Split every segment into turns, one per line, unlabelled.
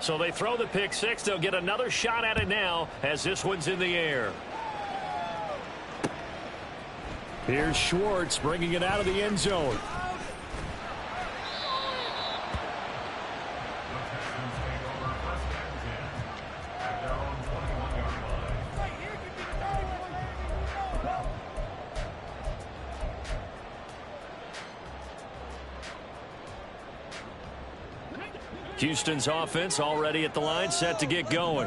So they throw the pick six. They'll get another shot at it now as this one's in the air. Here's Schwartz bringing it out of the end zone. Houston's offense already at the line, set to get going.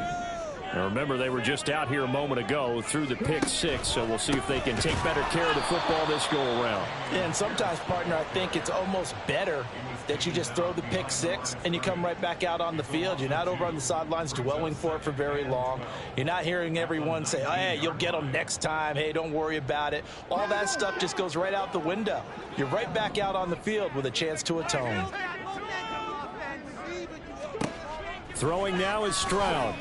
Now remember, they were just out here a moment ago through the pick six, so we'll see if they can take better care of the football this go-around.
Yeah, and sometimes, partner, I think it's almost better that you just throw the pick six and you come right back out on the field. You're not over on the sidelines dwelling for it for very long. You're not hearing everyone say, oh, hey, you'll get them next time. Hey, don't worry about it. All that stuff just goes right out the window. You're right back out on the field with a chance to atone.
Throwing now is Stroud.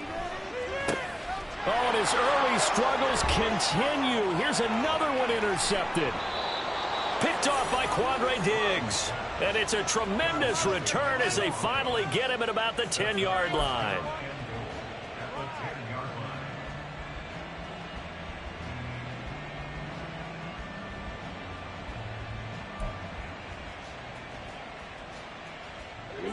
Oh, and his early struggles continue. Here's another one intercepted. Picked off by Quandre Diggs. And it's a tremendous return as they finally get him at about the 10-yard line.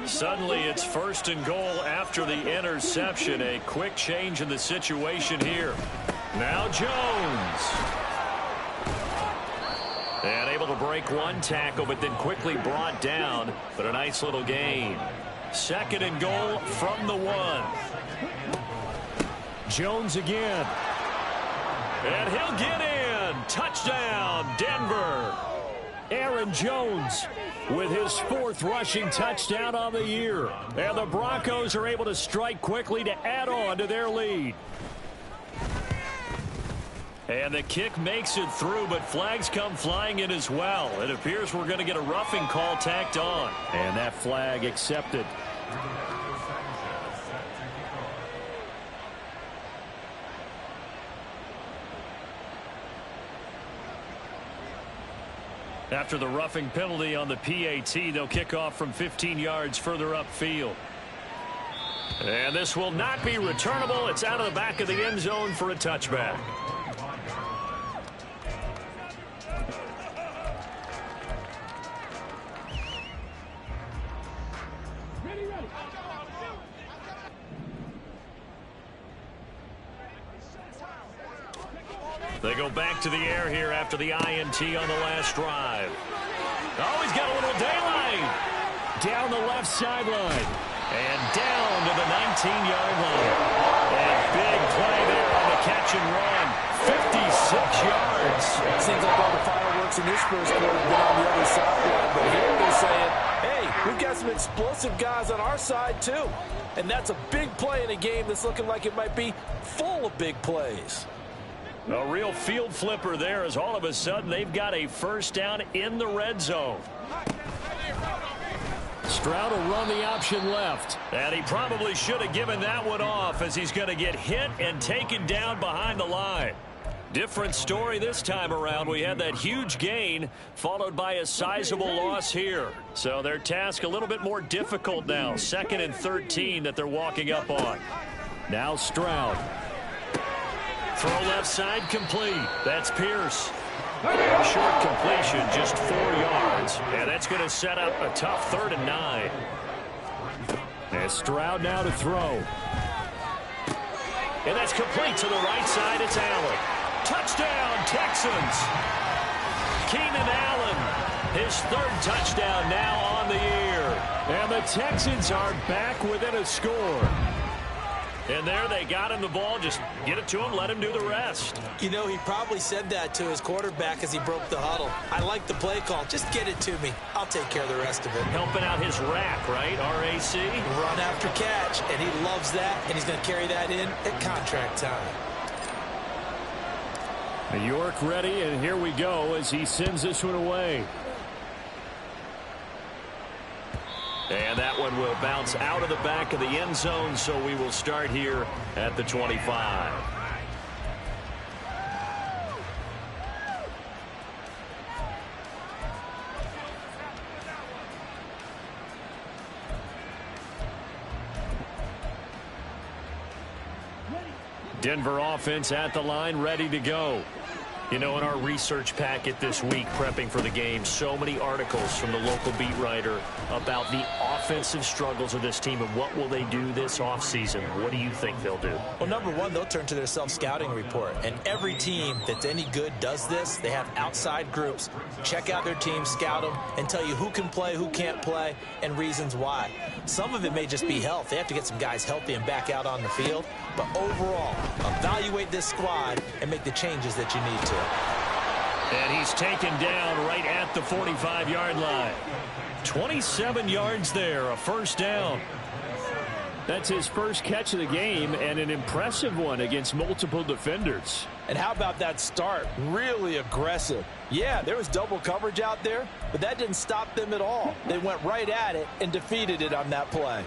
Suddenly it's 1st and goal after the interception. A quick change in the situation here. Now Jones. And able to break one tackle, but then quickly brought down. But a nice little gain. 2nd and goal from the 1. Jones again. And he'll get in. Touchdown, Denver. Aaron Jones with his 4th rushing touchdown on the year. And the Broncos are able to strike quickly to add on to their lead. And the kick makes it through, but flags come flying in as well. It appears we're going to get a roughing call tacked on. And that flag accepted. After the roughing penalty on the PAT, they'll kick off from 15 yards further upfield. And this will not be returnable. It's out of the back of the end zone for a touchback. They go back to the air here after the INT on the last drive. Oh, he's got a little daylight. Down the left sideline. And down to the 19-yard line. A big play there on the catch and run. 56 yards.
It seems like all the fireworks in this first quarter have been on the other sideline. But here they're saying, hey, we've got some explosive guys on our side, too. And that's a big play in a game that's looking like it might be full of big plays.
A real field flipper there as all of a sudden they've got a first down in the red zone. Stroud will run the option left. And he probably should have given that one off as he's going to get hit and taken down behind the line. Different story this time around. We had that huge gain followed by a sizable loss here. So their task a little bit more difficult now. 2nd and 13 that they're walking up on. Now Stroud. Throw left side complete. That's Pierce. Short completion, just 4 yards. And that's going to set up a tough 3rd and 9. And Stroud now to throw. And that's complete to the right side. It's Allen. Touchdown, Texans. Keenan Allen, his 3rd touchdown now on the year. And the Texans are back within a score. And there they got him the ball. Just get it to him, let him do the rest.
You know, he probably said that to his quarterback as he broke the huddle. I like the play call. Just get it to me. I'll take care of the rest of it.
Helping out his rack, right? R-A-C?
Run after catch. And he loves that. And he's going to carry that in at contract time.
York ready, and here we go as he sends this one away. And that one will bounce out of the back of the end zone, so we will start here at the 25. Denver offense at the line, ready to go. You know, in our research packet this week, prepping for the game, so many articles from the local beat writer about the offensive struggles of this team and what will they do this offseason. What do you think they'll do?
Well, number one, they'll turn to their self-scouting report. And every team that's any good does this. They have outside groups. Check out their team, scout them, and tell you who can play, who can't play, and reasons why. Some of it may just be health. They have to get some guys healthy and back out on the field. But overall, evaluate this squad and make the changes that you need to.
And he's taken down right at the 45-yard line. 27 yards there, a first down.
That's his first catch of the game, and an impressive one against multiple defenders.
And how about that start? Really aggressive. Yeah, there was double coverage out there, but that didn't stop them at all. They went right at it and defeated it on that play.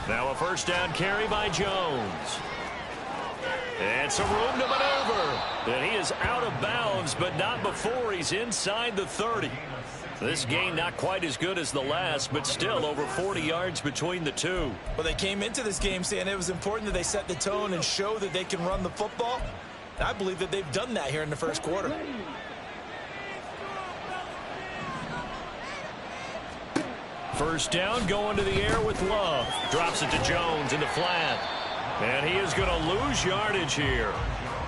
Now a first down carry by Jones. And some room to maneuver. And he is out of bounds, but not before he's inside the 30. This game not quite as good as the last, but still over 40 yards between the two.
Well, they came into this game saying it was important that they set the tone and show that they can run the football. And I believe that they've done that here in the first quarter.
First down, going to the air with Love. Drops it to Jones in the flat. And he is going to lose yardage here.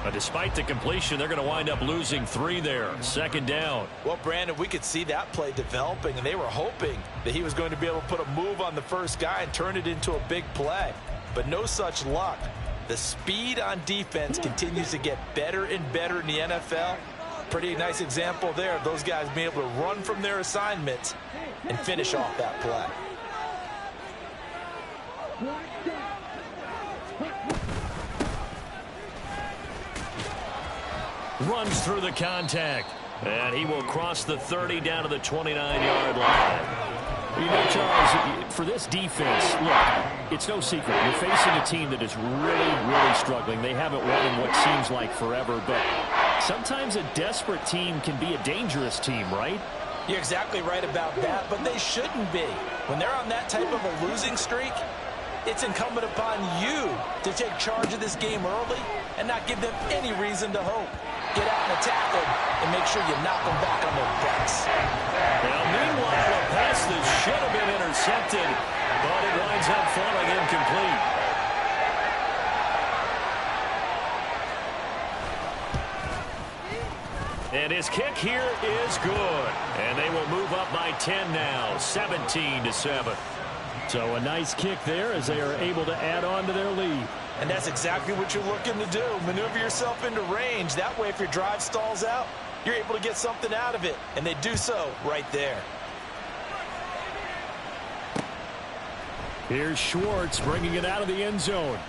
But despite the completion, they're going to wind up losing 3 there. Second down.
Well, Brandon, we could see that play developing, and they were hoping that he was going to be able to put a move on the first guy and turn it into a big play. But no such luck. The speed on defense continues to get better and better in the NFL. Pretty nice example there of those guys being able to run from their assignments and finish off that play.
Runs through the contact. And he will cross the 30 down to the 29-yard line.
You know, Charles, for this defense, look, it's no secret. You're facing a team that is really struggling. They haven't won in what seems like forever, but sometimes a desperate team can be a dangerous team, right?
You're exactly right about that, but they shouldn't be. When they're on that type of a losing streak, it's incumbent upon you to take charge of this game early and not give them any reason to hope. Get out and attack them and make sure you knock them back on their butts.
Now, meanwhile, a pass that should have been intercepted, but it winds up falling incomplete. And his kick here is good. And they will move up by 10 now, 17-7.
So a nice kick there as they are able to add on to their lead.
And that's exactly what you're looking to do. Maneuver yourself into range. That way, if your drive stalls out, you're able to get something out of it. And they do so right there.
Here's Schwartz bringing it out of the end zone.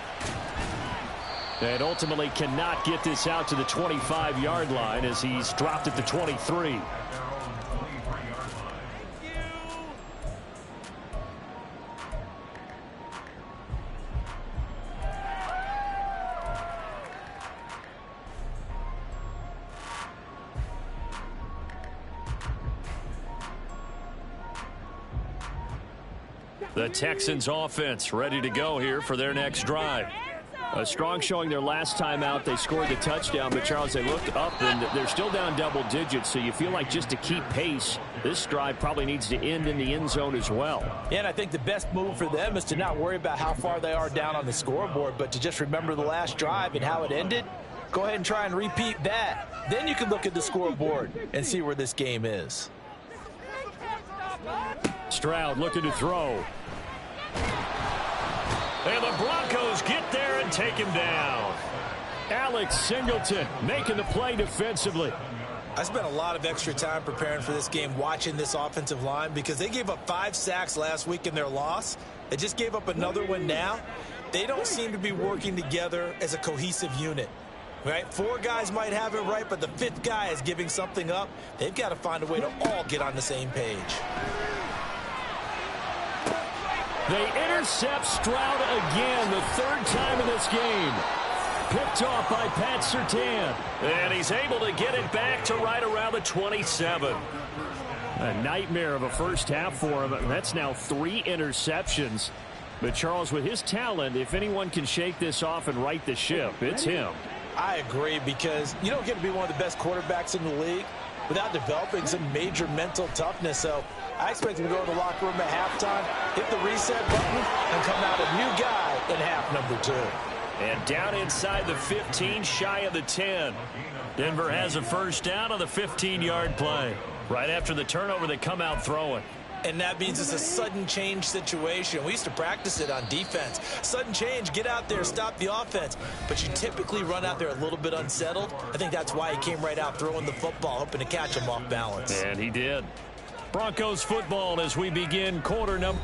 And ultimately cannot get this out to the 25-yard line as he's dropped at the 23.
The Texans offense ready to go here for their next drive.
A strong showing their last time out. They scored the touchdown, but Charles, they looked up and they're still down double digits, so you feel like just to keep pace, this drive probably needs to end in the end zone as well.
Yeah, and I think the best move for them is to not worry about how far they are down on the scoreboard, but to just remember the last drive and how it ended. Go ahead and try and repeat that. Then you can look at the scoreboard and see where this game is.
Stroud looking to throw.
And the Broncos get there and take him down.
Alex Singleton making the play defensively.
I spent a lot of extra time preparing for this game watching this offensive line because they gave up 5 sacks last week in their loss. They just gave up another one now. They don't seem to be working together as a cohesive unit. Right? 4 guys might have it right, but the 5th guy is giving something up. They've got to find a way to all get on the same page.
They intercept Stroud again, the 3rd time in this game. Picked off by Pat Surtain.
And he's able to get it back to right around the 27.
A nightmare of a first half for him. That's now 3 interceptions. But Charles, with his talent, if anyone can shake this off and right the ship, it's him.
I agree, because you don't get to be one of the best quarterbacks in the league without developing some major mental toughness. So I expect him to go to the locker room at halftime, hit the reset button, and come out a new guy in half number 2.
And down inside the 15, shy of the 10. Denver has a first down on the 15-yard play. Right after the turnover, they come out throwing.
And that means it's a sudden change situation. We used to practice it on defense. Sudden change, get out there, stop the offense. But you typically run out there a little bit unsettled. I think that's why he came right out throwing the football, hoping to catch him off balance.
And he did. Broncos football as we begin quarter number.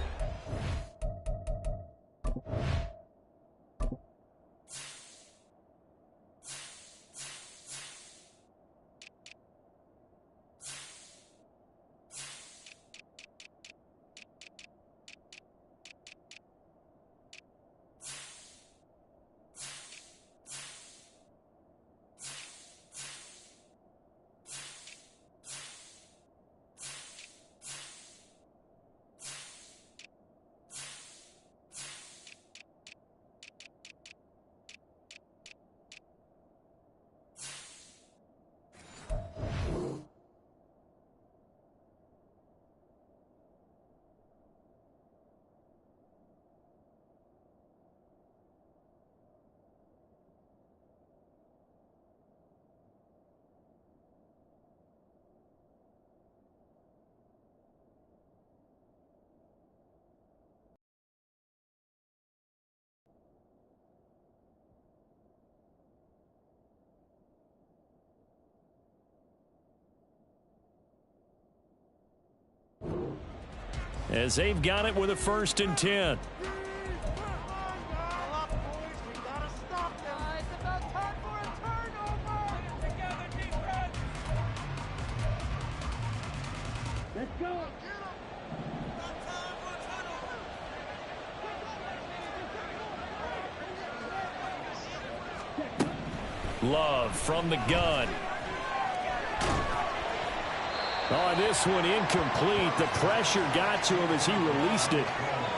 As they've got it with a 1st and 10.
Let's go.
Love from the gun.
Oh, this one incomplete. The pressure got to him as he released it.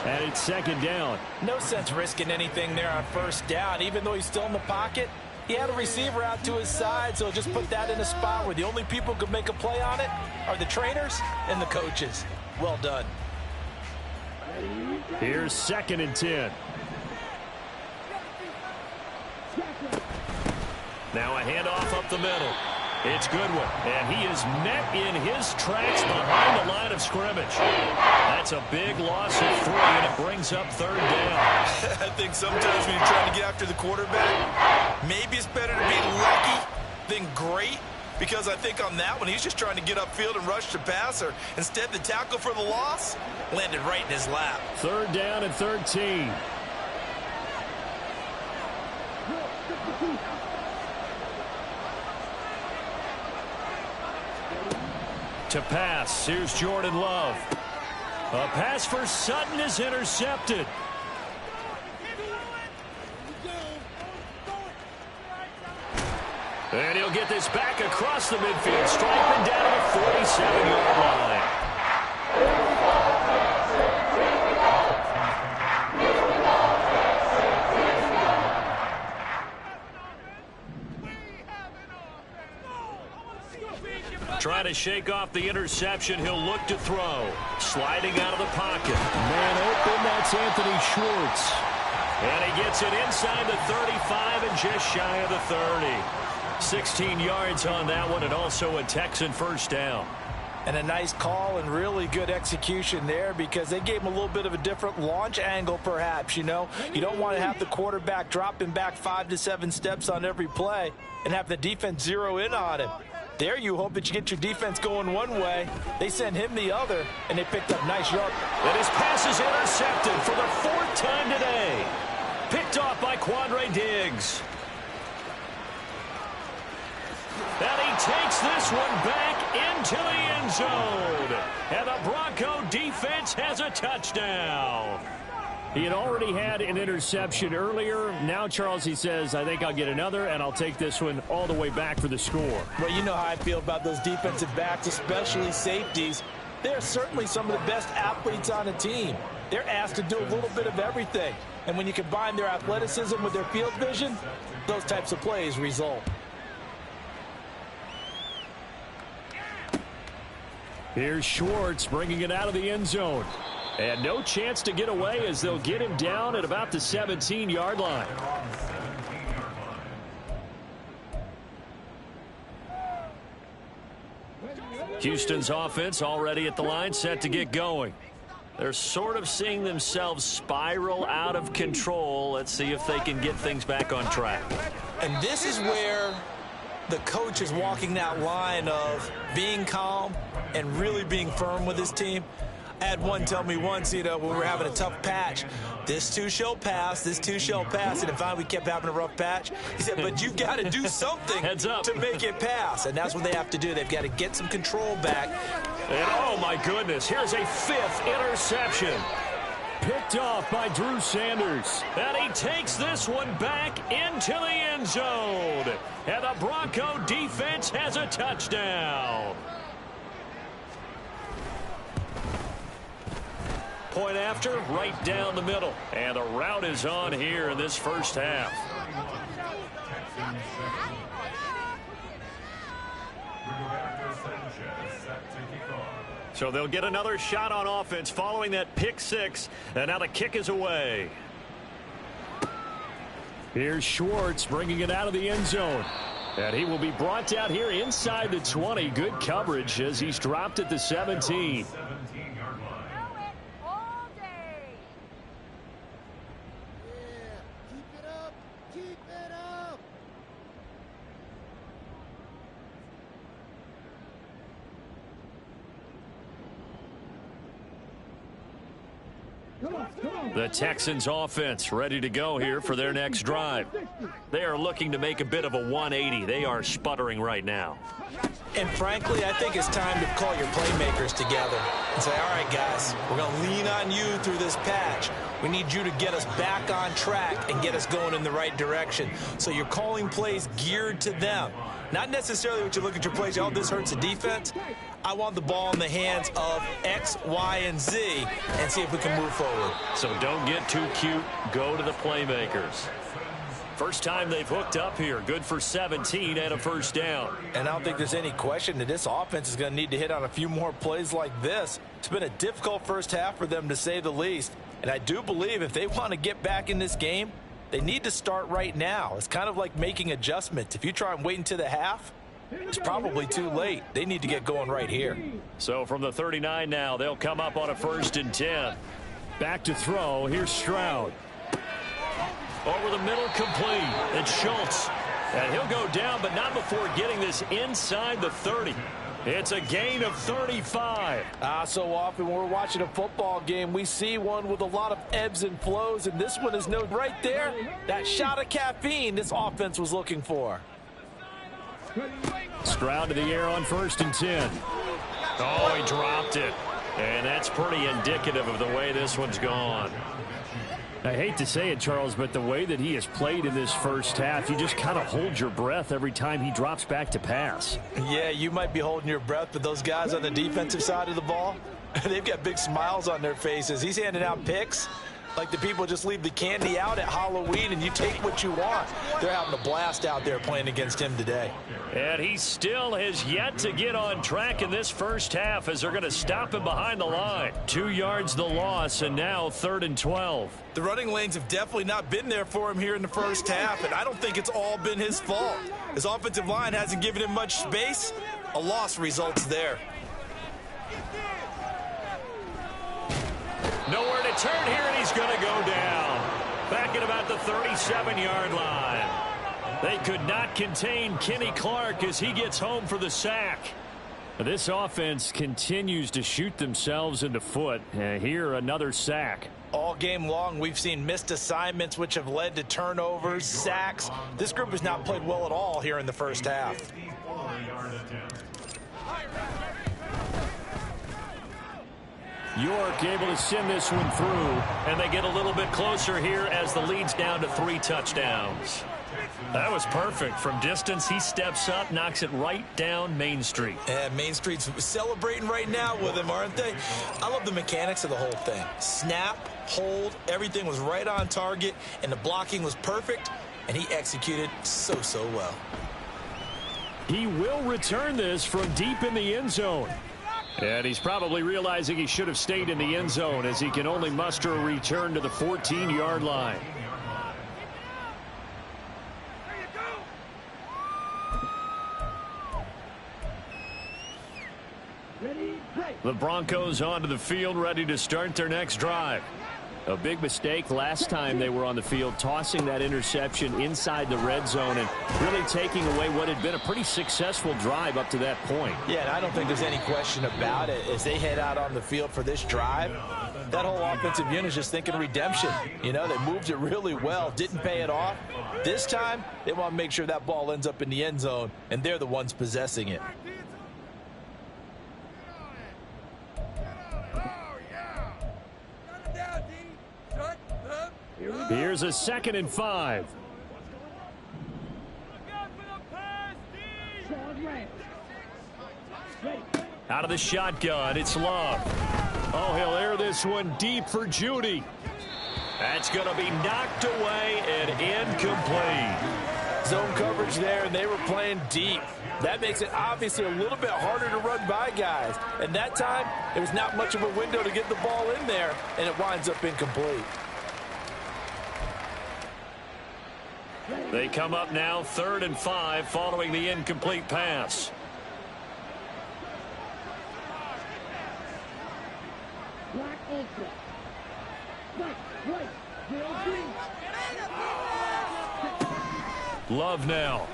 And it's 2nd down.
No sense risking anything there on 1st down. Even though he's still in the pocket, he had a receiver out to his side, so just put that in a spot where the only people who could make a play on it are the trainers and the coaches. Well done.
Here's 2nd and 10.
Now a handoff up the middle. It's Goodwin, and he is met in his tracks behind the line of scrimmage. That's a big loss of 3, and it brings up 3rd down.
I think sometimes when you're trying to get after the quarterback, maybe it's better to be lucky than great, because I think on that one, he's just trying to get upfield and rush the passer. Instead, the tackle for the loss landed right in his lap.
3rd down and 13.
To pass, here's Jordan Love. A pass for Sutton is intercepted. And he'll get this back across the midfield, striping down to the 47-yard line. Trying to shake off the interception. He'll look to throw. Sliding out of the pocket.
Man open, that's Anthony Schwartz.
And he gets it inside the 35 and just shy of the 30. 16 yards on that one, and also a Texan 1st down.
And a nice call and really good execution there, because they gave him a little bit of a different launch angle, perhaps. You know, you don't want to have the quarterback dropping back 5 to 7 steps on every play and have the defense zero in on him. There you hope that you get your defense going one way. They send him the other, and they picked up nice yards.
And his pass is intercepted for the 4th time today. Picked off by Quandre Diggs. And he takes this one back into the end zone. And the Bronco defense has a touchdown.
He had already had an interception earlier. Now, Charles, he says, I think I'll get another, and I'll take this one all the way back for the score.
Well, you know how I feel about those defensive backs, especially safeties. They're certainly some of the best athletes on the team. They're asked to do a little bit of everything. And when you combine their athleticism with their field vision, those types of plays result.
Here's Schwartz bringing it out of the end zone. And no chance to get away as they'll get him down at about the 17-yard line.
Houston's offense already at the line, set to get going. They're sort of seeing themselves spiral out of control. Let's see if they can get things back on track.
And this is where the coach is walking that line of being calm and really being firm with his team. I had one tell me once, when we were having a tough patch, this too shall pass, this too shall pass, and then finally we kept having a rough patch. He said, but you've got to do something
Heads up.
to make it pass, and that's what they have to do. They've got to get some control back.
And oh my goodness, here's a 5th interception.
Picked off by Drew Sanders.
And he takes this one back into the end zone. And the Bronco defense has a touchdown. Point after, right down the middle. And the route is on here in this first half. So they'll get another shot on offense following that pick 6. And now the kick is away.
Here's Schwartz bringing it out of the end zone. And he will be brought down here inside the 20. Good coverage as he's dropped at the 17.
The Texans offense ready to go here for their next drive. They are looking to make a bit of a 180. They are sputtering right now.
And frankly, I think it's time to call your playmakers together and say, all right, guys, we're going to lean on you through this patch. We need you to get us back on track and get us going in the right direction. So you're calling plays geared to them. Not necessarily what you look at your plays, oh, this hurts the defense. I want the ball in the hands of X, Y, and Z and see if we can move forward.
So don't get too cute. Go to the playmakers. First time they've hooked up here. Good for 17 and a first down.
And I don't think there's any question that this offense is going to need to hit on a few more plays like this. It's been a difficult first half for them, to say the least. And I do believe if they want to get back in this game, they need to start right now. It's kind of like making adjustments. If you try and wait until the half, it's probably too late. They need to get going right here.
So from the 39 now, they'll come up on a 1st and 10.
Back to throw. Here's Stroud.
Over the middle, complete. It's Schultz. And he'll go down, but not before getting this inside the 30. It's a gain of 35.
So often when we're watching a football game, we see one with a lot of ebbs and flows, and this one is no right there. That shot of caffeine this offense was looking for.
Stroud to the air on 1st and 10.
Oh, he dropped it. And that's pretty indicative of the way this one's gone.
I hate to say it, Charles, but the way that he has played in this first half, you just kind of hold your breath every time he drops back to pass.
Yeah, you might be holding your breath, but those guys on the defensive side of the ball, they've got big smiles on their faces. He's handing out picks like the people just leave the candy out at Halloween and you take what you want. They're having a blast out there playing against him today.
And he still has yet to get on track in this first half as they're going to stop him behind the line. 2 yards the loss, and now 3rd and 12.
The running lanes have definitely not been there for him here in the first half, and I don't think it's all been his fault. His offensive line hasn't given him much space. A loss results there.
Nowhere to turn here, and he's going to go down. Back at about the 37-yard line. They could not contain Kenny Clark as he gets home for the sack.
This offense continues to shoot themselves in the foot. Here, another sack.
All game long, we've seen missed assignments which have led to turnovers, sacks. This group has not played well at all here in the first half.
York able to send this one through.
And they get a little bit closer here as the lead's down to 3 touchdowns. That was perfect. From distance, he steps up, knocks it right down Main Street.
And Main Street's celebrating right now with him, aren't they? I love the mechanics of the whole thing. Snap, hold, everything was right on target, and the blocking was perfect, and he executed so well.
He will return this from deep in the end zone. And he's probably realizing he should have stayed in the end zone as he can only muster a return to the 14-yard line. The Broncos onto the field, ready to start their next drive. A big mistake last time they were on the field, tossing that interception inside the red zone and really taking away what had been a pretty successful drive up to that point.
Yeah, and I don't think there's any question about it. As they head out on the field for this drive, that whole offensive unit is just thinking redemption. You know, they moved it really well, didn't pay it off. This time, they want to make sure that ball ends up in the end zone, and they're the ones possessing it.
Here's a 2nd and 5. Out of the shotgun, it's Love. Oh, he'll air this one deep for Judy.
That's going to be knocked away and incomplete.
Zone coverage there, and they were playing deep. That makes it obviously a little bit harder to run by guys. And that time, there was not much of a window to get the ball in there, and it winds up incomplete.
They come up now 3rd and 5 following the incomplete pass.
Black Ultra. Right.
Love now.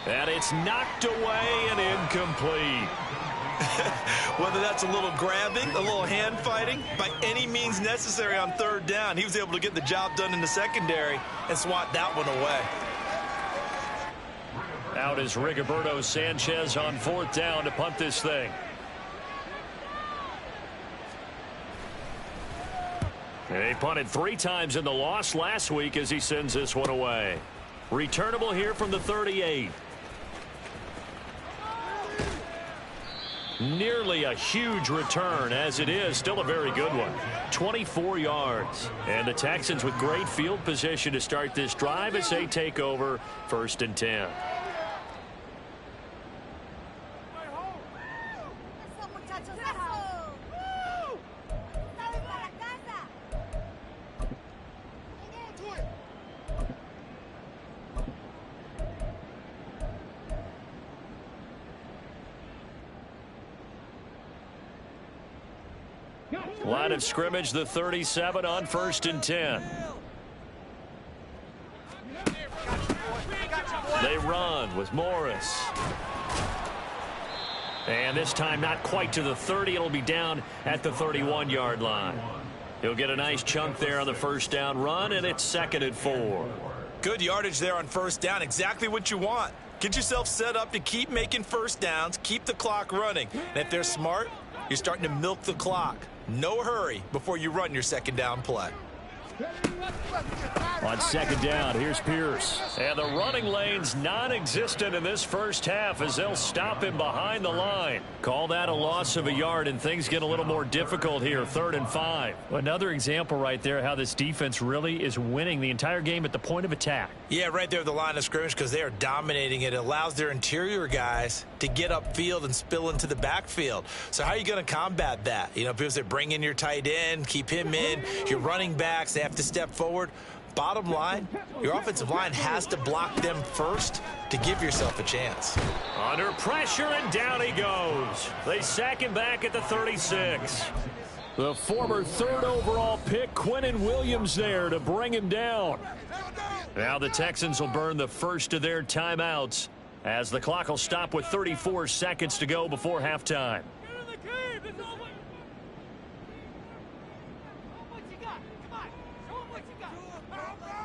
And it's knocked away and incomplete.
Whether that's a little grabbing, a little hand fighting, by any means necessary on 3rd down, he was able to get the job done in the secondary and swat that one away.
Out is Rigoberto Sanchez on 4th down to punt this thing. He punted 3 times in the loss last week as he sends this one away. Returnable here from the 38. Nearly a huge return, as it is still a very good one. 24 yards. And the Texans with great field position to start this drive as they take over 1st and 10. Line of scrimmage, the 37 on 1st and 10. They run with Morris. And this time not quite to the 30. It'll be down at the 31-yard line. He'll get a nice chunk there on the 1st down run, and it's 2nd and 4.
Good yardage there on 1st down. Exactly what you want. Get yourself set up to keep making 1st downs, keep the clock running. And if they're smart, you're starting to milk the clock. No hurry before you run your 2nd down play.
On 2nd down, here's Pierce.
And the running lane's non-existent in this first half as they'll stop him behind the line. Call that a loss of a yard, and things get a little more difficult here, 3rd and 5.
Another example right there how this defense really is winning the entire game at the point of attack.
Yeah, right there at the line of scrimmage because they are dominating it. It allows their interior guys to get upfield and spill into the backfield. So how are you going to combat that? You know, people say bring in your tight end, keep him in. Your running backs, they have to step forward. Bottom line, your offensive line has to block them first to give yourself a chance.
Under pressure, and down he goes. They sack him back at the 36.
The former 3rd overall pick, Quinnen Williams, there to bring him down.
Now the Texans will burn the first of their timeouts as the clock will stop with 34 seconds to go before halftime.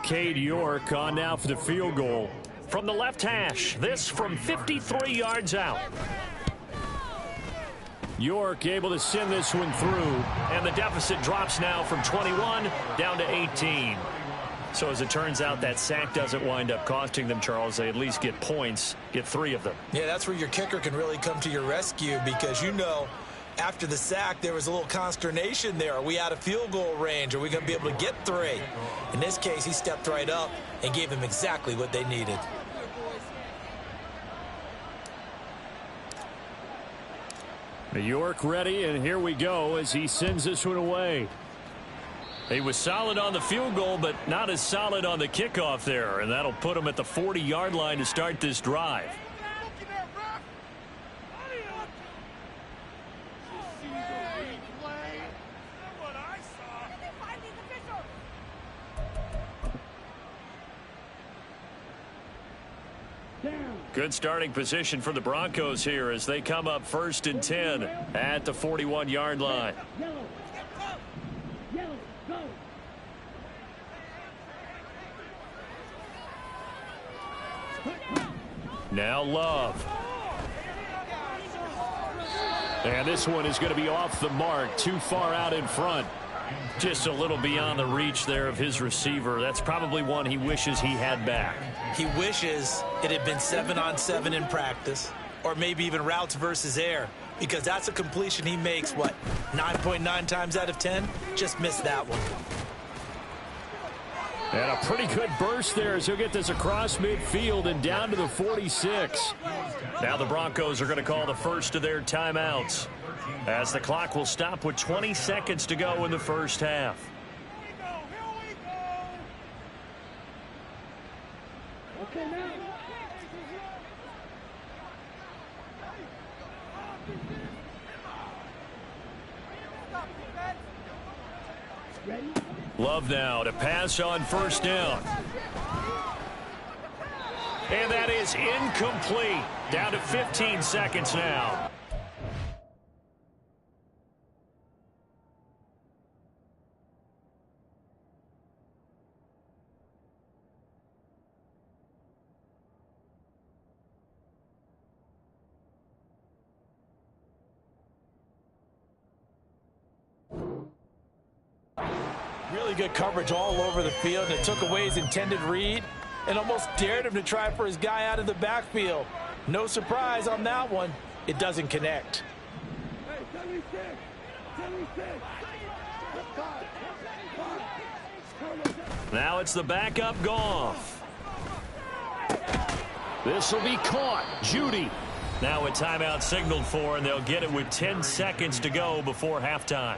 Cade York on now for the field goal.
From the left hash, this from 53 yards out.
York able to send this one through.
And the deficit drops now from 21 down to 18. So as it turns out, that sack doesn't wind up costing them, Charles. They at least get points, get 3 of them.
Yeah, that's where your kicker can really come to your rescue because, you know, after the sack, there was a little consternation there. Are we out of field goal range? Are we going to be able to get 3? In this case, he stepped right up and gave them exactly what they needed.
New York ready, and here we go as he sends this one away.
He was solid on the field goal, but not as solid on the kickoff there, and that'll put him at the 40-yard line to start this drive. Good starting position for the Broncos here as they come up 1st and 10 at the 41-yard line. Now Love. And this one is going to be off the mark, too far out in front. Just a little beyond the reach there of his receiver. That's probably one he wishes he had back.
He wishes it had been 7-on-7 in practice, or maybe even routes versus air, because that's a completion he makes, 9.9 times out of 10? Just missed that one.
And a pretty good burst there as he'll get this across midfield and down to the 46.
Now the Broncos are going to call the first of their timeouts, as the clock will stop with 20 seconds to go in the first half.
Okay, now. Ready?
Love now to pass on 1st down. And that is incomplete. Down to 15 seconds now.
Really good coverage all over the field, and it took away his intended read and almost dared him to try for his guy out of the backfield. No surprise on that one. It doesn't connect.
Hey, 76.
Now it's the backup Goff.
This will be caught. Judy.
Now a timeout signaled for, and they'll get it with 10 seconds to go before halftime.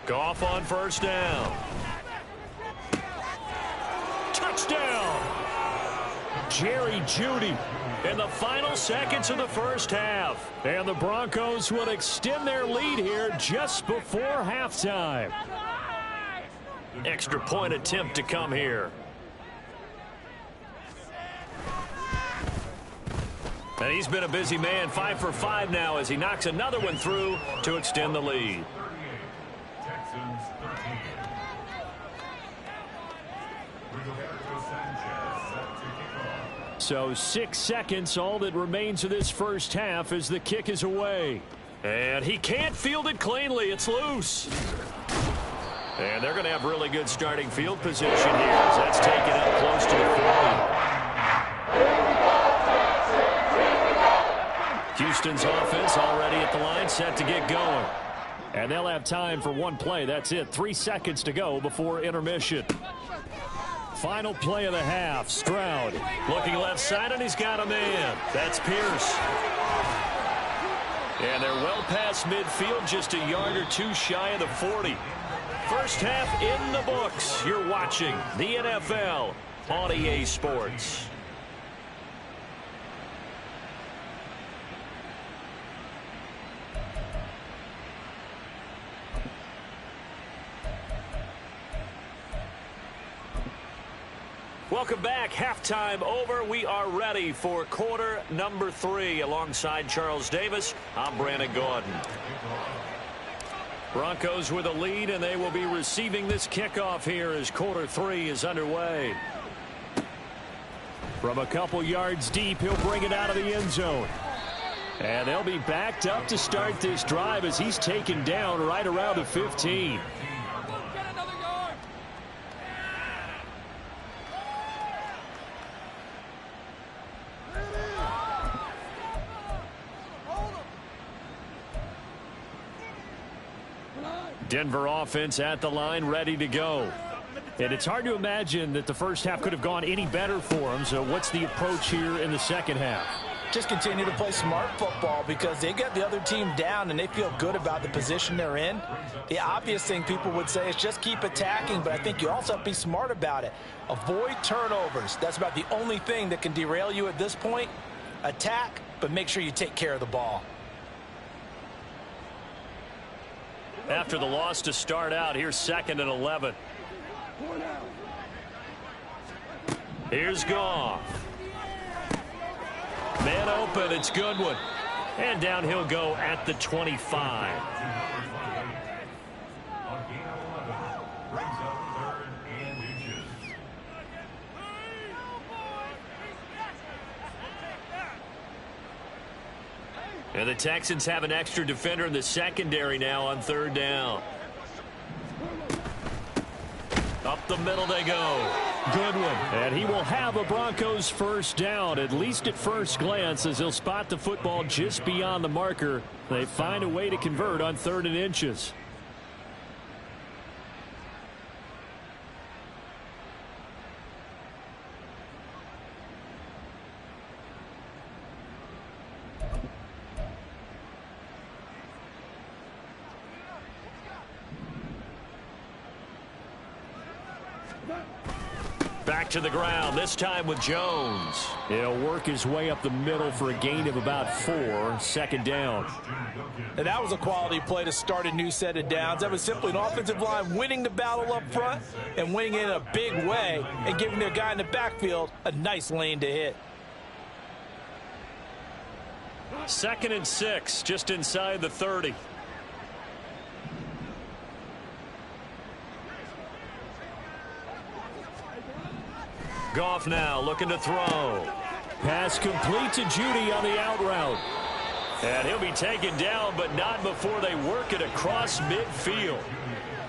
Goff on 1st down. Touchdown!
Jerry Judy.
In the final seconds of the first half.
And the Broncos will extend their lead here just before halftime.
Extra point attempt to come here. And he's been a busy man, 5 for 5 now as he knocks another one through to extend the lead.
So 6 seconds, all that remains of this first half as the kick is away.
And he can't field it cleanly. It's loose. And they're going to have really good starting field position here as that's taken up close to the 40. Houston's offense already at the line, set to get going.
And they'll have time for one play. That's it. 3 seconds to go before intermission. Final play of the half. Stroud
looking left side, and he's got a man. That's Pierce. And they're well past midfield, just a yard or two shy of the 40. First half in the books. You're watching the NFL on EA Sports. halftime over. We are ready for quarter number 3. Alongside Charles Davis, I'm Brandon Gordon. Broncos with a lead, and they will be receiving this kickoff here as quarter 3 is underway. From a couple yards deep, he'll bring it out of the end zone. And they'll be backed up to start this drive as he's taken down right around the 15. Denver offense at the line, ready to go. And it's hard to imagine that the first half could have gone any better for them. So what's the approach here in the second half?
Just continue to play smart football because they got the other team down and they feel good about the position they're in. The obvious thing people would say is just keep attacking, but I think you also have to be smart about it. Avoid turnovers. That's about the only thing that can derail you at this point. Attack, but make sure you take care of the ball.
After the loss to start out, here's 2nd and 11. Here's Goff. Man open, it's Goodwin. And down he'll go at the 25. And the Texans have an extra defender in the secondary now on 3rd down. Up the middle they go. Goodwin.
And he will have a Broncos first down, at least at first glance, as he'll spot the football just beyond the marker. They find a way to convert on 3rd and inches.
Back to the ground, this time with Jones.
He'll work his way up the middle for a gain of about 4. 2nd down.
And that was a quality play to start a new set of downs. That was simply an offensive line winning the battle up front and winning it in a big way and giving their guy in the backfield a nice lane to hit.
2nd and 6, just inside the 30. Goff now looking to throw.
Pass complete to Judy on the out route.
And he'll be taken down, but not before they work it across midfield.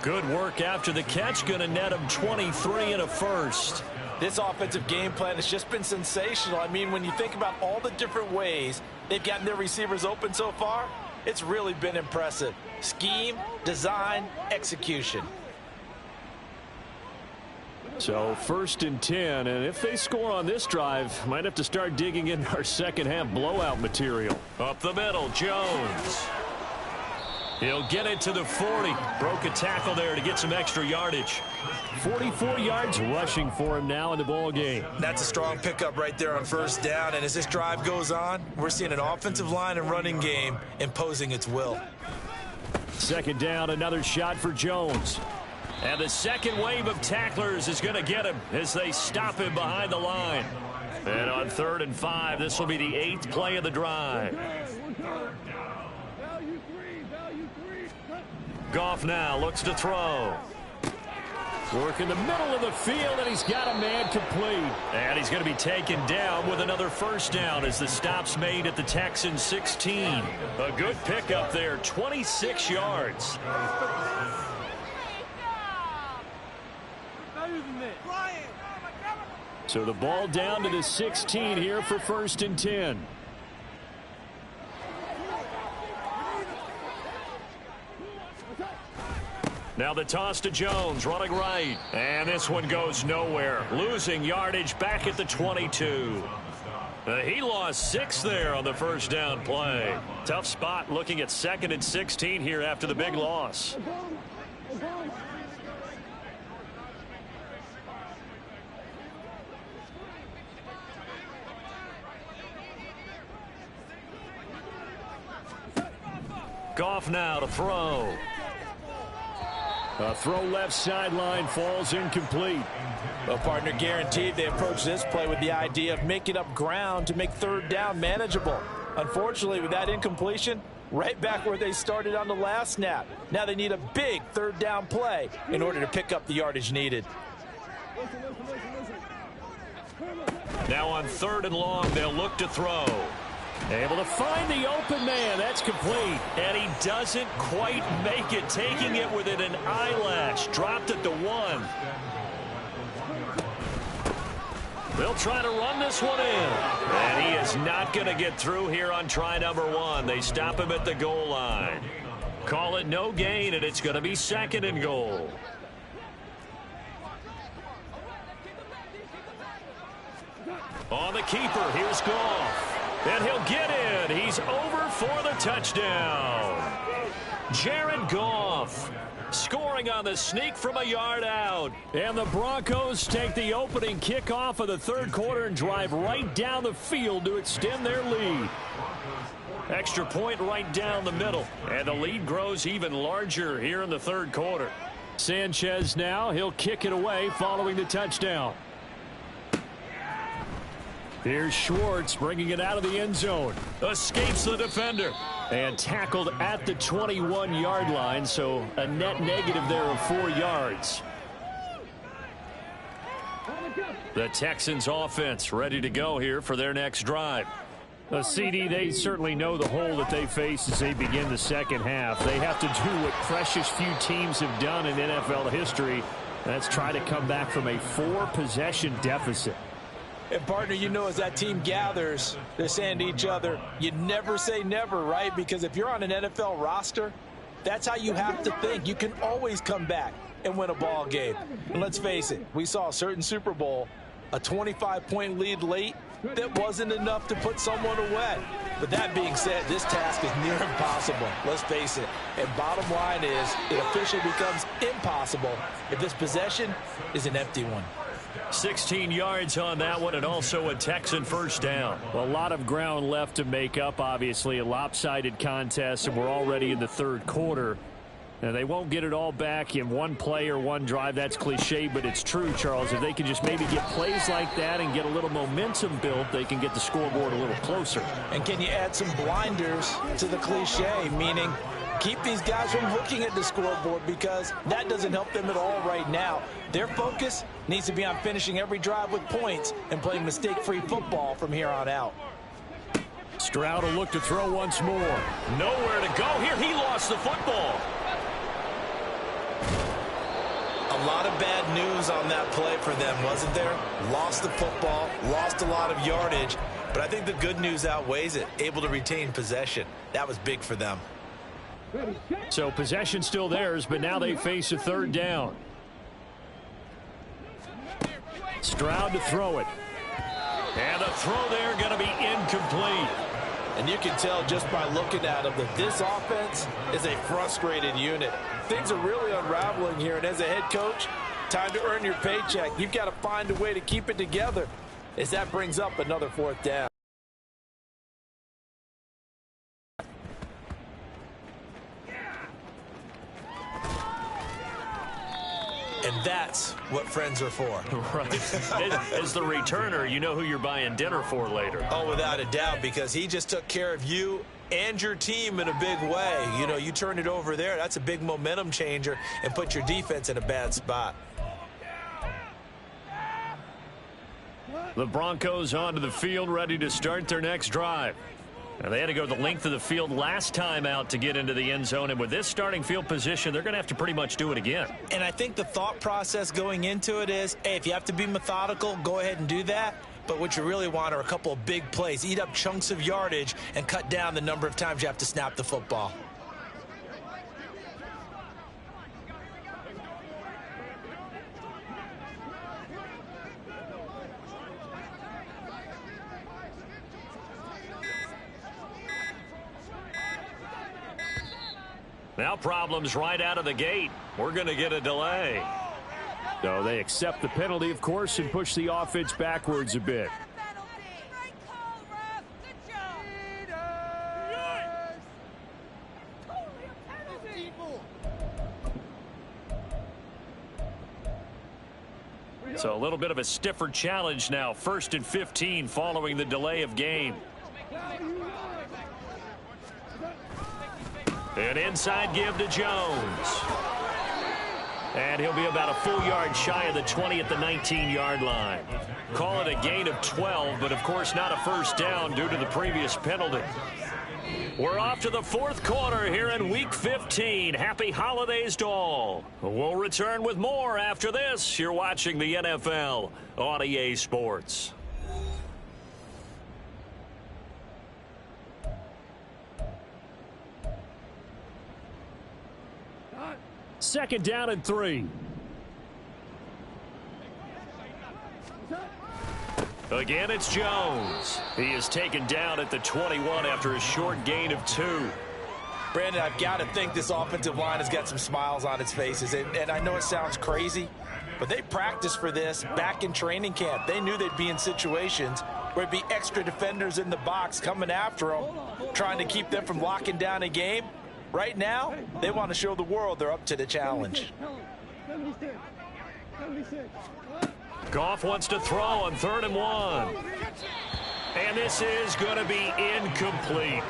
Good work after the catch, going to net him 23 and a first.
This offensive game plan has just been sensational. I mean, when you think about all the different ways they've gotten their receivers open so far, it's really been impressive. Scheme, design, execution.
So 1st and 10, and if they score on this drive, might have to start digging in our second half blowout material.
Up the middle, Jones. He'll get it to the 40. Broke a tackle there to get some extra yardage.
44 yards rushing for him now in the ball game.
That's a strong pickup right there on 1st down, and as this drive goes on, we're seeing an offensive line and running game imposing its will.
2nd down, another shot for Jones.
And the second wave of tacklers is going to get him as they stop him behind the line. And on 3rd and 5, this will be the 8th play of the drive. Goff now looks to throw.
Work in the middle of the field, and he's got a man complete.
And he's going to be taken down with another 1st down as the stop's made at the Texans 16. A good pickup there, 26 yards.
So the ball down to the 16 here for 1st and 10.
Now the toss to Jones, running right. And this one goes nowhere. Losing yardage back at the 22. He lost 6 there on the 1st down play. Tough spot looking at 2nd and 16 here after the big loss. Goff now to throw.
A throw left sideline falls incomplete.
Well, partner, guaranteed they approach this play with the idea of making up ground to make third down manageable. Unfortunately, with that incompletion, right back where they started on the last snap. Now they need a big third down play in order to pick up the yardage needed.
Now on 3rd and long, they'll look to throw.
Able to find the open man. That's complete.
And he doesn't quite make it, taking it within an eyelash. Dropped it to 1. They'll try to run this one in. And he is not going to get through here on try number 1. They stop him at the goal line. Call it no gain, and it's going to be 2nd and goal. On the keeper, here's Goff. And he'll get in. He's over for the touchdown. Jared Goff scoring on the sneak from a yard out.
And the Broncos take the opening kickoff of the 3rd quarter and drive right down the field to extend their lead.
Extra point right down the middle. And the lead grows even larger here in the 3rd quarter.
Sanchez now, he'll kick it away following the touchdown. Here's Schwartz bringing it out of the end zone.
Escapes the defender.
And tackled at the 21-yard line, so a net negative there of 4 yards.
The Texans offense ready to go here for their next drive.
CD, they certainly know the hole that they face as they begin the second half. They have to do what precious few teams have done in NFL history. That's try to come back from a 4-possession deficit.
And, partner, you know, as that team gathers, they're saying to each other, you never say never, right? Because if you're on an NFL roster, that's how you have to think. You can always come back and win a ball game. And let's face it, we saw a certain Super Bowl, a 25-point lead late, that wasn't enough to put someone away. But that being said, this task is near impossible. Let's face it. And bottom line is, it officially becomes impossible if this possession is an empty one.
16 yards on that one, and also a Texan first down.
Well, a lot of ground left to make up, obviously. A lopsided contest, and we're already in the 3rd quarter. Now, they won't get it all back in one play or one drive. That's cliche, but it's true, Charles. If they can just maybe get plays like that and get a little momentum built, they can get the scoreboard a little closer.
And can you add some blinders to the cliche, meaning keep these guys from looking at the scoreboard, because that doesn't help them at all right now. Their focus needs to be on finishing every drive with points and playing mistake-free football from here on out.
Stroud will look to throw once more.
Nowhere to go here. He lost the football.
A lot of bad news on that play for them, wasn't there? Lost the football, lost a lot of yardage, but I think the good news outweighs it. Able to retain possession. That was big for them.
So possession still theirs, but now they face a 3rd down. Stroud to throw it.
And the throw there going to be incomplete.
And you can tell just by looking at them that this offense is a frustrated unit. Things are really unraveling here, and as a head coach, time to earn your paycheck. You've got to find a way to keep it together as that brings up another 4th down.
And that's what friends are for.
Right. As the returner, you know who you're buying dinner for later.
Oh, without a doubt, because he just took care of you and your team in a big way. You know, you turn it over there. That's a big momentum changer and put your defense in a bad spot.
The Broncos onto the field, ready to start their next drive. Now, they had to go the length of the field last time out to get into the end zone, and with this starting field position, they're going to have to pretty much do it again.
And I think the thought process going into it is, hey, if you have to be methodical, go ahead and do that. But what you really want are a couple of big plays. Eat up chunks of yardage and cut down the number of times you have to snap the football.
Now problems right out of the gate. We're going to get a delay.
So they accept the penalty, of course, and push the offense backwards a bit.
So a little bit of a stiffer challenge now. 1st and 15 following the delay of game. An inside give to Jones. And he'll be about a full yard shy of the 20 at the 19-yard line. Call it a gain of 12, but of course not a first down due to the previous penalty. We're off to the 4th quarter here in Week 15. Happy holidays to all. We'll return with more after this. You're watching the NFL on EA Sports.
Second down and 3.
Again, it's Jones. He is taken down at the 21 after a short gain of 2.
Brandon, I've got to think this offensive line has got some smiles on its faces. And I know it sounds crazy, but they practiced for this back in training camp. They knew they'd be in situations where it'd be extra defenders in the box coming after them, trying to keep them from locking down a game. Right now, they want to show the world they're up to the challenge.
Goff wants to throw on 3rd and 1. And this is going to be incomplete.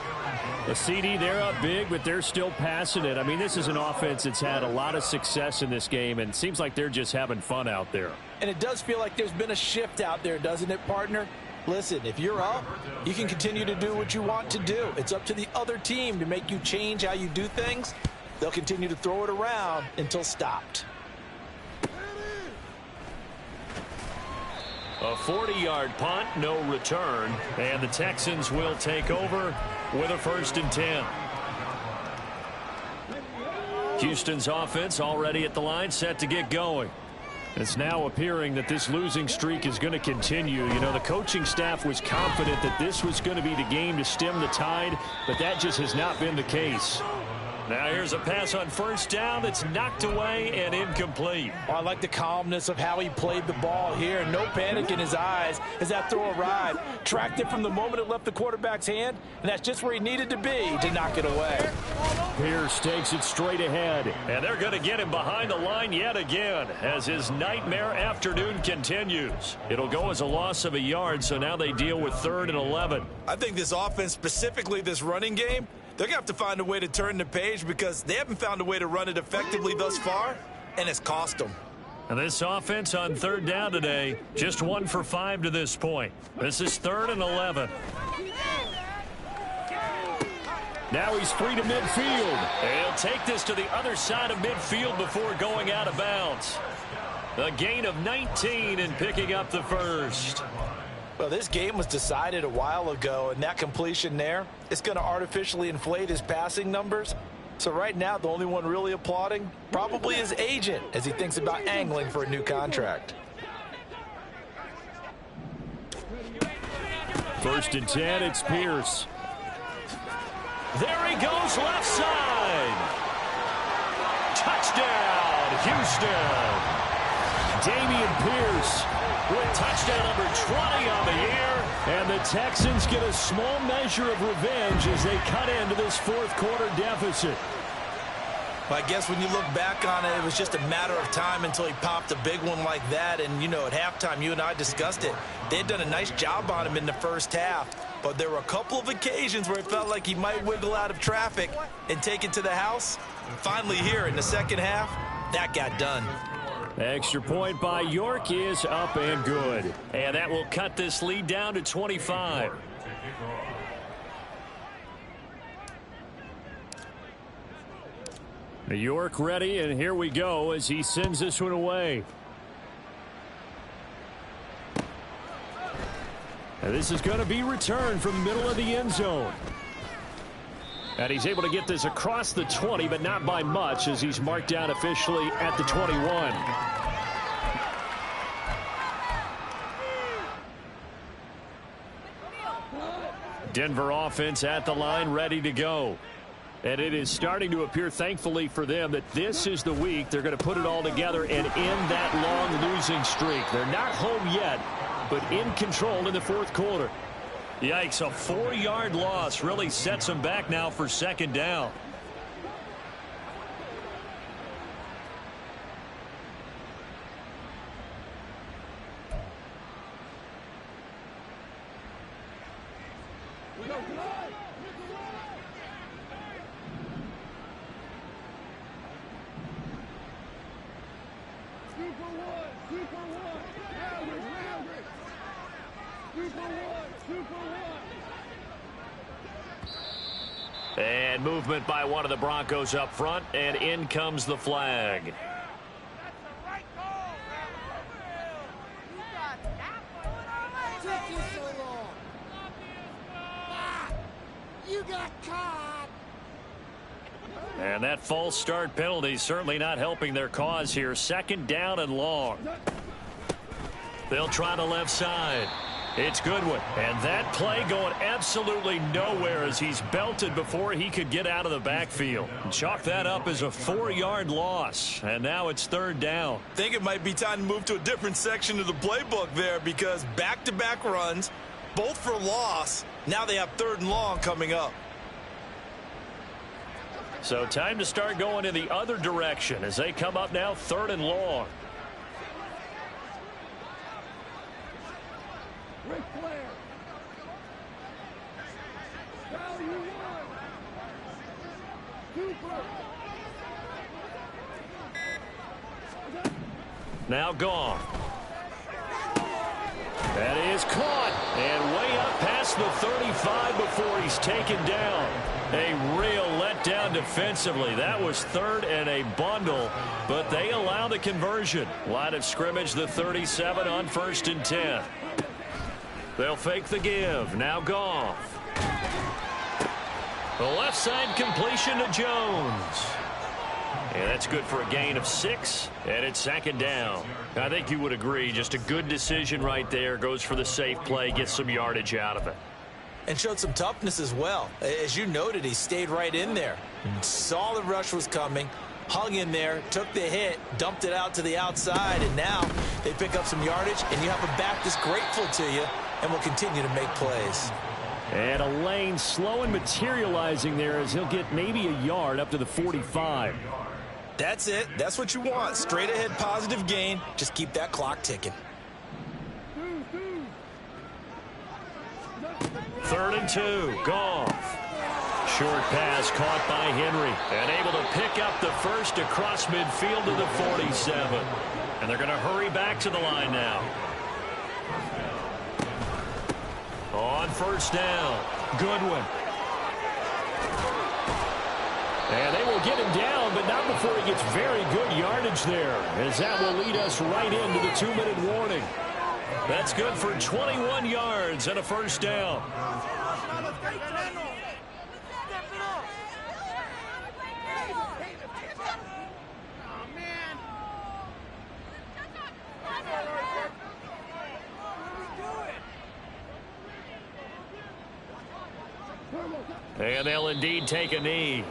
The CD, they're up big, but they're still passing it. I mean, this is an offense that's had a lot of success in this game, and it seems like they're just having fun out there.
And it does feel like there's been a shift out there, doesn't it, partner? Listen, if you're up, you can continue to do what you want to do. It's up to the other team to make you change how you do things. They'll continue to throw it around until stopped.
A 40-yard punt, no return, and the Texans will take over with a 1st and 10. Houston's offense already at the line, set to get going. It's now appearing that this losing streak is going to continue. You know, the coaching staff was confident that this was going to be the game to stem the tide, but that just has not been the case. Now here's a pass on 1st down that's knocked away and incomplete.
Oh, I like the calmness of how he played the ball here. No panic in his eyes as that throw arrived. Tracked it from the moment it left the quarterback's hand, and that's just where he needed to be to knock it away.
Pierce takes it straight ahead.
And they're going to get him behind the line yet again as his nightmare afternoon continues. It'll go as a loss of a yard, so now they deal with 3rd and 11.
I think this offense, specifically this running game, they're going to have to find a way to turn the page because they haven't found a way to run it effectively thus far, and it's cost them.
And this offense on 3rd down today, just 1 for 5 to this point. This is 3rd and 11.
Now he's free to midfield.
And he'll take this to the other side of midfield before going out of bounds. A gain of 19 and picking up the 1st.
Well, this game was decided a while ago, and that completion there is going to artificially inflate his passing numbers. So right now, the only one really applauding probably his agent as he thinks about angling for a new contract.
1st and 10, it's Pierce.
There he goes, left side. Touchdown, Houston.
Damian Pierce with touchdown number 20 on the year. And the Texans get a small measure of revenge as they cut into this 4th quarter deficit.
I guess when you look back on it, it was just a matter of time until he popped a big one like that. And, you know, at halftime, you and I discussed it. They had done a nice job on him in the first half. But there were a couple of occasions where it felt like he might wiggle out of traffic and take it to the house. Finally here in the second half, that got done.
Extra point by York is up and good.
And that will cut this lead down to 25.
York ready, and here we go as he sends this one away. And this is going to be returned from the middle of the end zone. And he's able to get this across the 20, but not by much as he's marked down officially at the 21. Denver offense at the line, ready to go. And it is starting to appear, thankfully for them, that this is the week they're going to put it all together and end that long losing streak. They're not home yet, but in control in the 4th quarter.
Yikes, a 4-yard loss really sets them back now for 2nd down. And movement by one of the Broncos up front, and in comes the flag. And that false start penalty certainly not helping their cause here. Second down and long. They'll try the left side. It's Goodwin. And that play going absolutely nowhere as he's belted before he could get out of the backfield. Chalk that up as a 4-yard loss. And now it's third down.
I think it might be time to move to a different section of the playbook there, because back-to-back runs, both for loss. Now they have third and long coming up.
So time to start going in the other direction as they come up now third and long.
Ric Flair. Value one. Super.
Now gone. That is caught. And way up past the 35 before he's taken down. A real letdown defensively. That was third and a bundle, but they allow the conversion. Line of scrimmage, the 37 on 1st and 10. They'll fake the give. Now Goff. The left side completion to Jones. And that's good for a gain of 6, and it's second down. I think you would agree, just a good decision right there. Goes for the safe play, gets some yardage out of it.
And showed some toughness as well. As you noted, he stayed right in there. Saw the rush was coming, hung in there, took the hit, dumped it out to the outside, and now they pick up some yardage, and you have a back that's grateful to you and will continue to make plays.
And a lane slow and materializing there as he'll get maybe a yard up to the 45.
That's it. That's what you want. Straight ahead positive gain. Just keep that clock ticking.
3rd and 2. Goff. Short pass caught by Henry. And able to pick up the first across midfield to the 47. And they're going to hurry back to the line now. On 1st down. Goodwin. And they will get him down, but not before he gets very good yardage there, as that will lead us right into the 2-minute warning. That's good for 21 yards and a 1st down. And they'll indeed take a knee.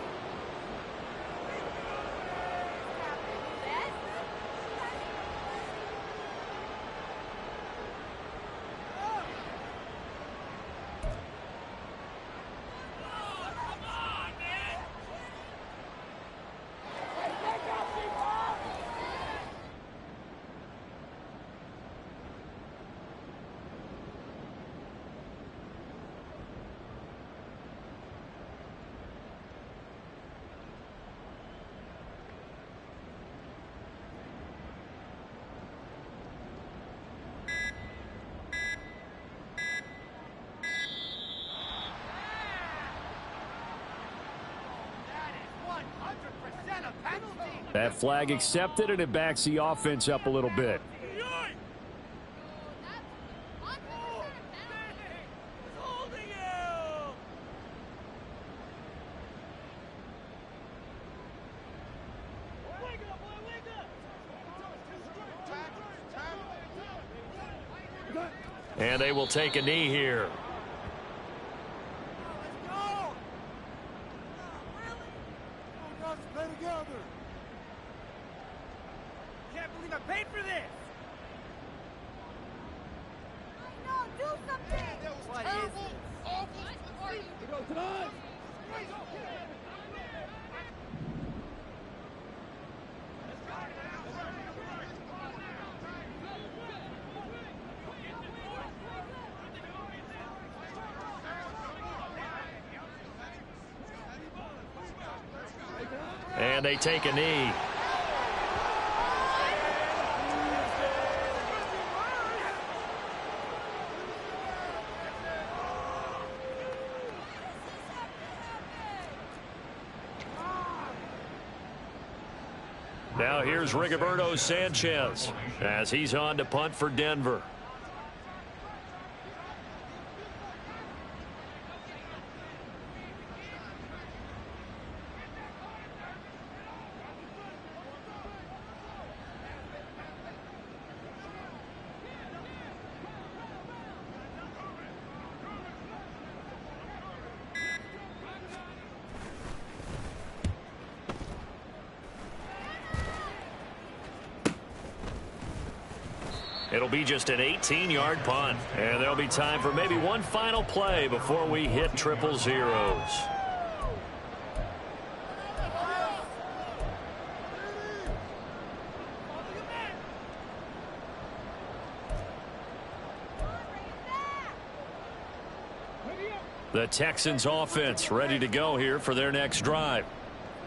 That flag accepted, and it backs the offense up a little bit. And they will take a knee here. And they take a knee. Now here's Rigoberto Sanchez as he's on to punt for Denver. It'll be just an 18-yard punt. And there'll be time for maybe one final play before we hit triple zeros. The Texans offense ready to go here for their next drive.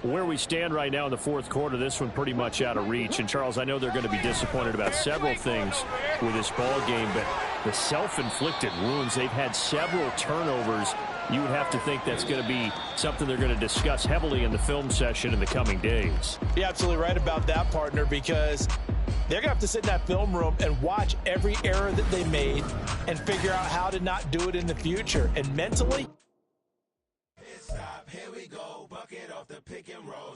Where we stand right now in the fourth quarter, this one pretty much out of reach. And, Charles, I know they're going to be disappointed about several things with this ball game, but the self-inflicted wounds, they've had several turnovers. You would have to think that's going to be something they're going to discuss heavily in the film session in the coming days.
You're absolutely right about that, partner, because they're going to have to sit in that film room and watch every error that they made and figure out how to not do it in the future. And mentally,
here we go, bucket off the pick and roll.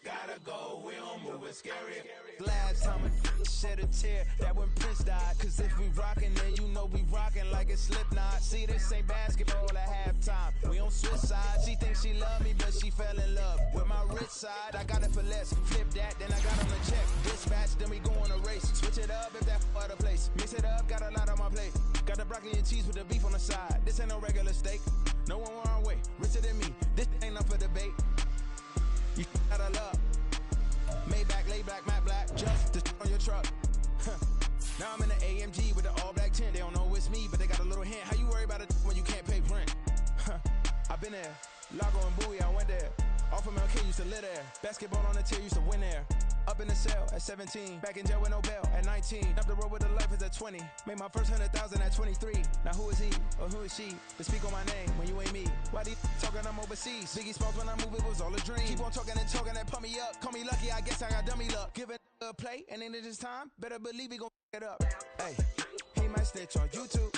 Gotta go, we don't move it scary. Last time I shed a tear, that when Prince died. Cause if we rockin', then you know we rockin' like a Slipknot. See, this ain't basketball at halftime. We on switch sides. She thinks she love me, but she fell in love with my rich side. I got it for less. Flip that, then I got on the check. Dispatch, then we go on a race. Switch it up if that other place. Mix it up, got a lot on my plate. Got the broccoli and cheese with the beef on the side. This ain't no regular steak. No one wrong way, richer than me. This ain't up for debate. You gotta love. Maybach, lay black, matte black, just to on your truck. Now I'm in the AMG with the all black tint. They don't know it's me, but they got a little hint. How you worry about it when you can't pay rent? I've been there. Lago and Bowie, I went there. Off of MLK, used to live there. Basketball on the tier, used to win there. Up in the cell at 17. Back in jail with no bail at 19. Up the road with the life is at 20. Made my first 100,000 at 23. Now who is he or who is she to speak on my name when you ain't me? Why these talking I'm overseas? Biggie Smalls when I move it was all a dream. Keep on talking and talking and pump me up. Call me lucky, I guess I got dummy luck. Give it a play and then this time, better believe he gon' it up. Hey, he might snitch on YouTube.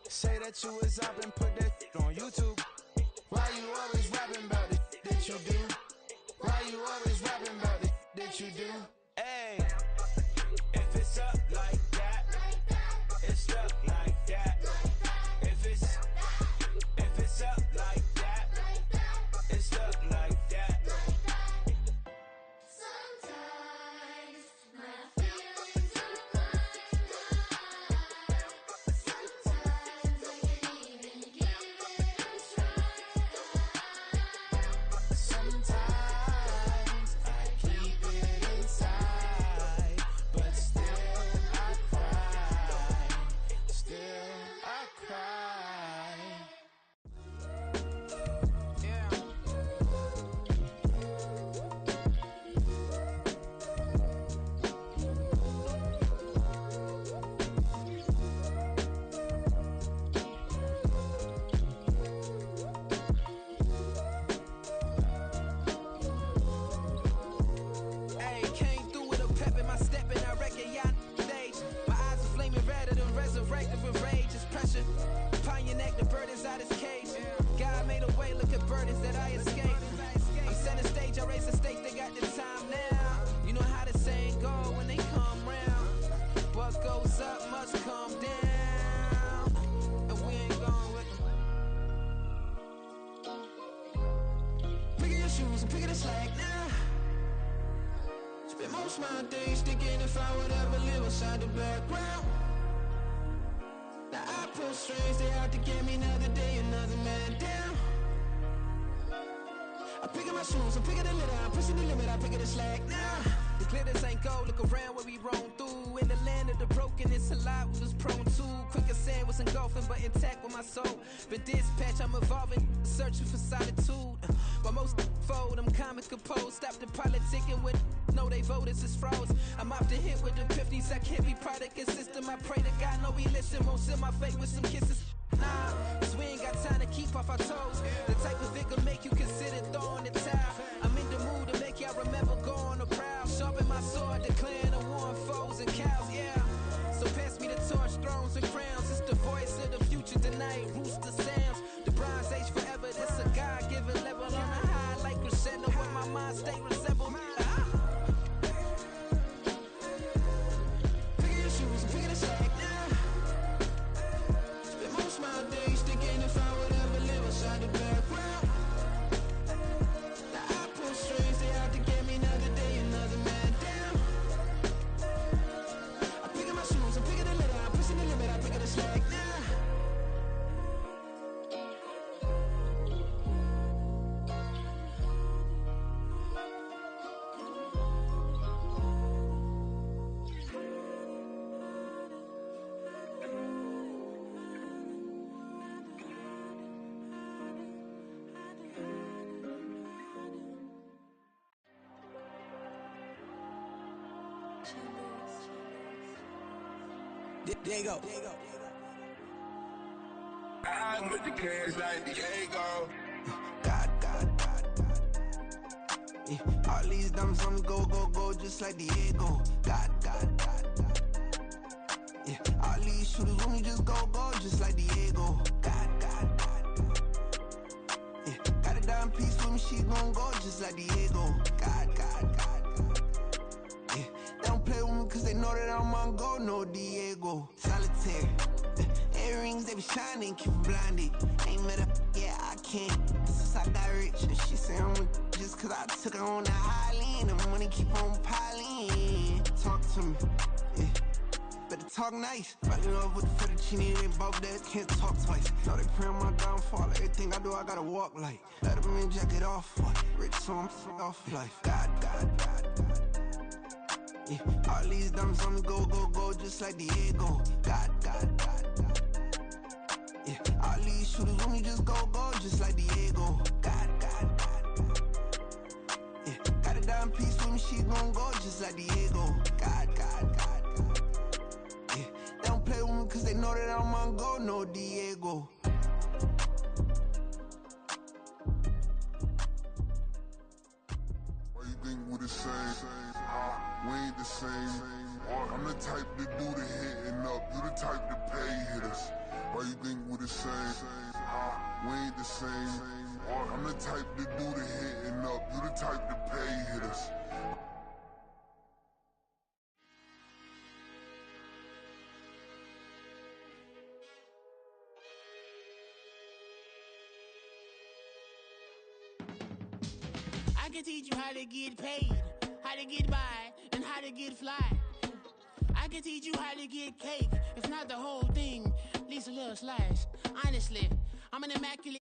Say that you was up and put that on YouTube. Why you always rapping about it that you do? Why you always rapping about it that you do? Hey, if it's up like that, it's up like that. If it's up like that, it's up like that.
Sometimes my feelings are blind. Sometimes I can't even give it a try.
Sometimes I keep it inside, but still I cry. Still I cry. Yeah. Hey, came through with a pep in my step and I reckon y'all stage. My eyes are flaming redder than resurrected with rage. It's pressure upon your neck, the burdens out his cage. God made a way, look at burdens that I escaped. I'm setting stage, I raise the stakes, they got the time now. You know how the saying go when they come round. What goes up must come down. And we ain't going with them. Picking your shoes and picking the slack now. Spend most of my days thinking if I would ever live inside the background. Now I pull strings, they out to get me another day, another man down. I'm picking my shoes, I'm picking the litter, I'm pushing the limit, I'm picking the slack now. The glitters ain't gold, look around where we roam through in the land. land of the broken, it's a lot we was prone to. Quicker sand was engulfing, but intact with my soul. Been dispatched, I'm evolving, searching for solitude. While most fold, I'm comic composed. Stop the politicking with no, they voters is froze. I'm off the hit with the 50s, I can't be product and system. I pray to God, no, we listen. Won't send my fate with some kisses. Nah, cause we ain't got time to keep off our toes. The type of it can make you consider throwing the towel. I'm in the mood to make y'all remember going to proud. Sharpen my sword, declaring the war on foes and cows, yeah. So pass me the torch, thrones and crowns. It's the voice of the future tonight, rooster sounds. The Bronze Age forever, this a God-given level. On a high like crescendo, where my mind stay resembled. Pick your shoes and pick the slack now. Spend most my days thinking if I would ever live inside the background. Now I pull strings, they out to get me another day, another man down. I'm picking my shoes, I'm picking the letter, I'm pushing the limit, I'm picking the slack now. There you go.
I'm with the cash like Diego.
God. Yeah, all these dummies on me go, just like Diego. God. Yeah, all these shooters on me just go, just like Diego. God. Yeah, got a dime piece with me, she gon' go just like Diego. God. Yeah, they don't play with me cause they know that I'm on go, no Diego. Solitaire. Earrings, they be shining, keep me blinded. Ain't met up, yeah, I can't. Since I got rich, and she say I'm with just cause I took her on the island. The money keep on piling. Talk to me, yeah. Better talk nice. Fall in love with the fettuccine, they both dead, can't talk twice. Know they pray on my downfall, everything I do, I gotta walk like. Let them in, jacket off, rich, so I'm off life. God. Yeah, all these dummies on me go, just like Diego. God. Yeah, all these shooters on me just go, just like Diego. God. Yeah, got a dime piece with me, she gon' go just like Diego. God. Yeah, they don't play with me cause they know that I'm on go, no Diego.
Why you think we the same? We ain't the same. I'm the type to do the hitting up. You the type to pay hitters. Why you think we the same? We ain't the same. I'm the type to do the hitting up. You the type to pay hitters.
I can teach you how to get paid, how to get by, and how to get fly. I can teach you how to get cake, if not the whole thing, at least a little slice. Honestly, I'm an immaculate